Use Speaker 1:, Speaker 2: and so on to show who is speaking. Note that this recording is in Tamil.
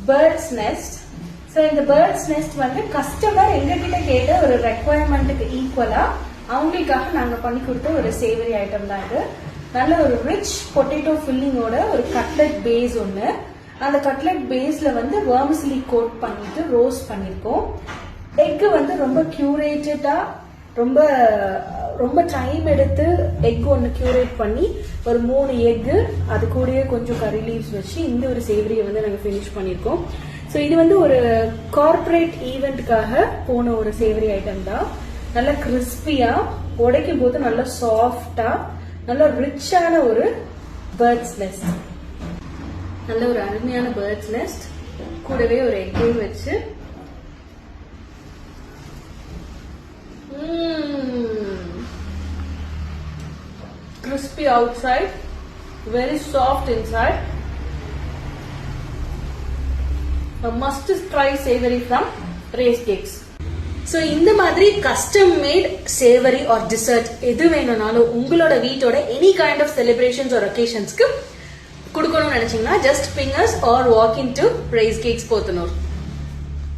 Speaker 1: Birds nest. ஸோ இந்த பேர்ட்ஸ் நெஸ்ட் வந்து கஸ்டமர் எங்ககிட்ட கேட்ட ஒரு ரெக்குவயர்மெண்ட்டுக்கு ஈக்குவலா அவங்களுக்காக நாங்க பண்ணி கொடுத்த ஒரு சேவரி ஐட்டம் தான் இது. நல்ல ஒரு ரிச் பொட்டேட்டோ ஃபில்லிங்கோட ஒரு கட்லெட் பேஸ் ஒன்று. அந்த கட்லெட் பேஸ்ல வந்து வெர்மிசெலி கோட் பண்ணிட்டு ரோஸ்ட் பண்ணிருக்கோம். எக் வந்து ரொம்ப கியூரேட்டடா ரொம்ப ரொம்ப டைம் எடுத்து எக் ஒன்று கியூரேட் பண்ணி ஒரு 3 எக்கு அது கூடயே கொஞ்சம் கறி லீவ்ஸ் வச்சு இந்த ஒரு சேவரியை வந்து நாங்கள் ஃபினிஷ் பண்ணியிருக்கோம். ஸோ இது வந்து ஒரு கார்பரேட் ஈவெண்ட்டுக்காக போன ஒரு சேவரி ஐட்டம் தான். நல்லா கிறிஸ்பியா உடைக்கும் போது நல்லா சாஃப்டா நல்ல ரிச்சான ஒரு பேர்ட்ஸ் நெஸ்ட். நல்ல ஒரு அருமையான பேர்ட்ஸ் நெஸ்ட் கூடவே ஒரு எக்கையும் வச்சு crispy outside, very soft inside. A must try savory from Race Cakes. So இந்த மாதிரி custom made savoury or dessert எது வேணும்னாலும் உங்களோட வீட்டோட any kind of celebrations or ஒகேஷன்ஸ்க்கு கொடுக்கணும்னு நினைச்சீங்கன்னா just ping us or walk in to Race Cakes Podanur.